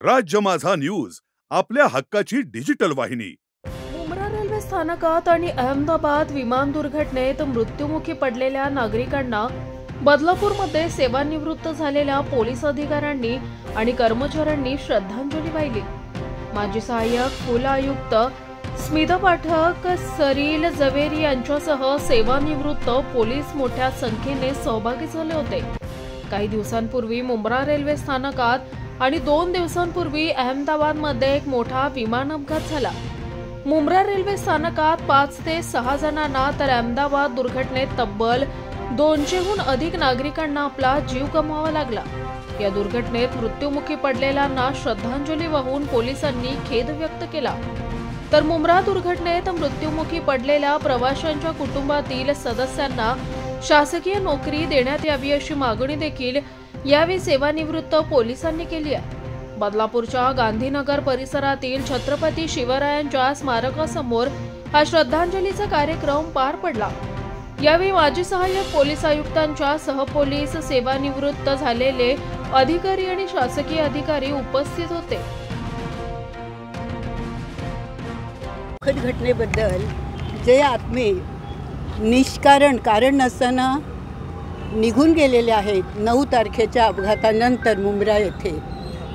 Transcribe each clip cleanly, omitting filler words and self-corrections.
राज्य माझा न्यूज, आपल्या हक्काची डिजिटल वाहिनी। मुंब्रा रेल्वे स्थानकात आणि अहमदाबाद विमान दुर्घटनेत मृत्युमुखी पडलेल्या नागरिकांना बदलापूरमध्ये सेवानिवृत्त झालेल्या पोलीस अधिकाऱ्यांनी आणि कर्मचाऱ्यांनी श्रद्धांजली वाहिली। माजी सहाय्यक फुल आयुक्त स्मिता पाठक, सरील जवेरी यांच्यासह सेवानिवृत्त पोलीस मोठ्या संख्येने सहभागी झाले होते। काही दिवसांपूर्वी मुंब्रा रेल्वे स्थानकात आणि 2 दिवसांपूर्वी अहमदाबादमध्ये एक मोठा विमान अपघात झाला। मुंब्रा रेल्वे स्थानकात 5 ते 6 जणांना तर अहमदाबाद दुर्घटनेत तब्बल 200हून अधिक नागरिकांना आपला जीव गमवावा लागला। या दुर्घटनेत मृत्युमुखी पडलेल्यांना श्रद्धांजली वाहून पोलिसांनी खेद व्यक्त केला। तर मुंब्रा दुर्घटनेत मृत्युमुखी पडलेल्या प्रवाशांच्या कुटुंबातील सदस्यांना शासकीय नोकरी देण्यात यावी अशी मागणी देखील यावेळी सेवानिवृत्त पोलिसांनी केली आहे। बदलापूरच्या गांधीनगर परिसरातील छत्रपती शिवरायांच्या स्मारकासमोर हा श्रद्धांजलीचा कार्यक्रम पार पडला। यावेळी माजी सहाय्यक पोलीस आयुक्तांच्या सहपोलीस सेवानिवृत्त झालेले अधिकारी आणि शासकीय अधिकारी उपस्थित होते। घटनेबद्दल जे आत्मे निष्कारण कारण नसताना निघून गेलेले आहेत 9 तारखेच्या अपघातानंतर मुंब्रा येथे,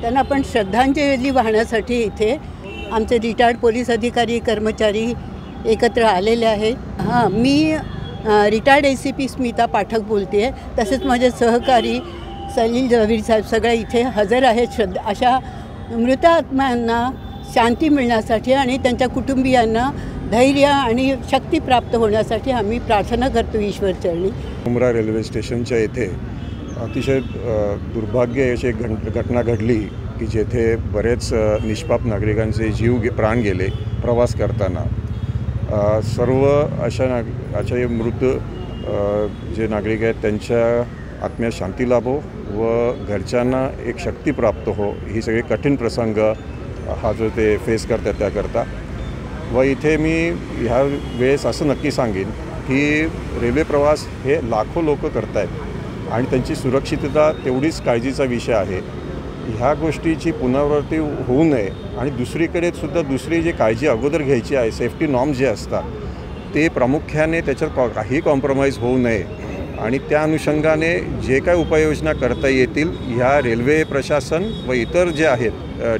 त्यांना आपण श्रद्धांजली वाहण्यासाठी इथे आमचे रिटायर्ड पोलीस अधिकारी कर्मचारी एकत्र आलेले आहेत। मी रिटायर्ड ACP स्मिता पाठक बोलते आहे, तसेच माझे सहकारी सलील जवेरी साहेब सगळे इथे हजर आहेत। अशा मृत आत्म्यांना शांती मिळण्यासाठी आणि त्यांच्या कुटुंबियांना धैर्य आणि शक्ती प्राप्त होण्यासाठी आम्ही प्रार्थना करतो ईश्वरचरणी। मुंब्रा रेल्वे स्टेशनच्या येथे अतिशय दुर्भाग्य अशी एक घटना घडली की जेथे बरेच निष्पाप नागरिकांचे प्राण गेले प्रवास करताना। सर्व अशा मृत जे नागरिक आहेत त्यांच्या आत्म्यास शांती लाभो व घरच्यांना एक शक्ती प्राप्त हो, ही सगळे कठीण प्रसंग हा जो ते फेस करतात त्याकरता। व इथे मी ह्या वेळेस असं नक्की सांगेन की रेल्वे प्रवास हे लाखो लोक करत आहेत आणि त्यांची सुरक्षितता तेवढीच काळजीचा विषय आहे। ह्या गोष्टीची पुनरावृत्ती होऊ नये आणि दुसरीकडे सुद्धा दुसरी जी काळजी अगोदर घ्यायची आहे, सेफ्टी नॉर्म्स जे असतात ते प्रामुख्याने त्याच्यात काही कॉम्प्रोमाइज होऊ नये आणि त्या अनुषंगाने जे काय उपाययोजना करता येतील ह्या रेल्वे प्रशासन व इतर जे आहेत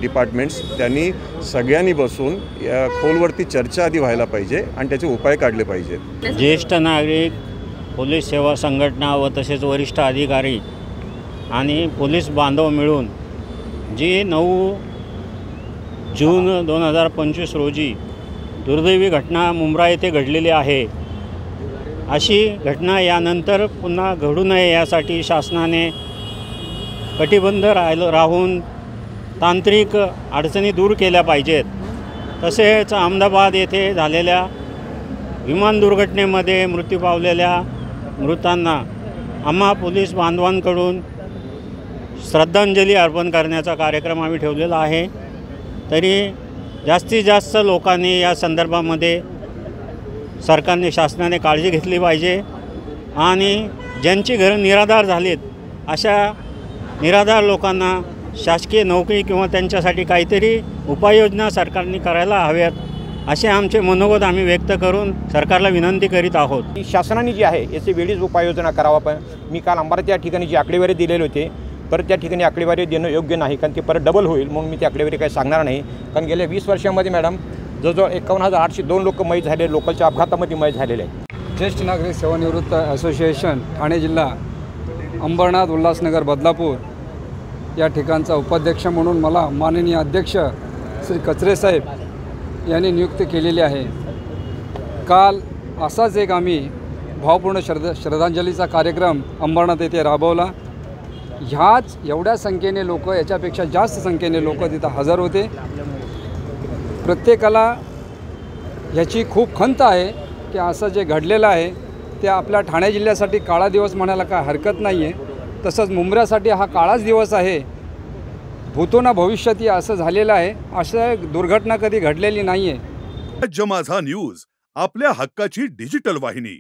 डिपार्टमेंट्स त्यांनी सगळ्यांनी बसून या खोलवरती चर्चा आधी व्हायला पाहिजे आणि त्याचे उपाय काढले पाहिजेत। ज्येष्ठ नागरिक, पोलीस सेवा संघटना व तसेच वरिष्ठ अधिकारी आणि पोलीस बांधव मिळून जी 9 जून 2025 रोजी दुर्दैवी घटना मुंब्रा येथे घडलेली आहे, अशी घटना यानंतर पुन्हा घडू नये यासाठी शासनाने कटिबद्ध राहून तांत्रिक अडचणी दूर केल्या पाहिजेत। तसेच अहमदाबाद येथे झालेल्या विमान दुर्घटनेमध्ये मृत्यू पावलेल्या मृतांना आम्हा पोलीस बांधवांकडून श्रद्धांजली अर्पण करण्याचा कार्यक्रम आम्ही ठेवलेला आहे। तरी जास्तीत जास्त लोकांनी या संदर्भामध्ये सरकारने शासनाने काळजी घेतली पाहिजे आणि ज्यांची घरं निराधार झालीत अशा निराधार लोकांना शासकीय नोकरी किंवा त्यांच्यासाठी काहीतरी उपाययोजना सरकारने करायला हव्यात असे आमचे मनोगत आम्ही व्यक्त करून सरकारला विनंती करीत आहोत। शासनाने जी आहे याची वेळीच उपाययोजना करावा। पण मी काल अंबारा त्या ठिकाणी जी आकडेवारी दिलेली होती, परत त्या ठिकाणी आकडेवारी देणं योग्य नाही, कारण ते परत डबल होईल म्हणून मी ती आकडेवारी काही सांगणार नाही। कारण गेल्या 20 वर्षांमध्ये मॅडम जवळजवळ 51,802 लोक मयत झाले, लोकलच्या अपघातामध्ये मयत झालेले आहेत। ज्येष्ठ नागरिक सेवानिवृत्त असोसिएशन ठाणे जिल्हा अंबरनाथ उल्हासनगर बदलापूर या ठिकाणचा उपाध्यक्ष म्हणून मला माननीय अध्यक्ष श्री कचरे साहेब यांनी नियुक्त केलेली आहे। काल असाच एक आम्ही भावपूर्ण श्रद्धांजलीचा कार्यक्रम अंबरनाथ येथे राबवला। ह्याच एवढ्या संख्येने लोक, याच्यापेक्षा जास्त संख्येने लोक तिथं हजर होते। प्रत्येकाला ह्याची खूप खंत आहे की असं जे घडलेलं आहे ते आपल्या ठाणे जिल्ह्यासाठी काळा दिवस म्हणायला काय हरकत नाही आहे। तसंच मुंब्र्यासाठी हा काळाच दिवस आहे। भूतोना भविष्यात असं झालेलं आहे, असं दुर्घटना कधी घडलेली नाही आहे। राज्य माझा न्यूज, आपल्या हक्काची डिजिटल वाहिनी।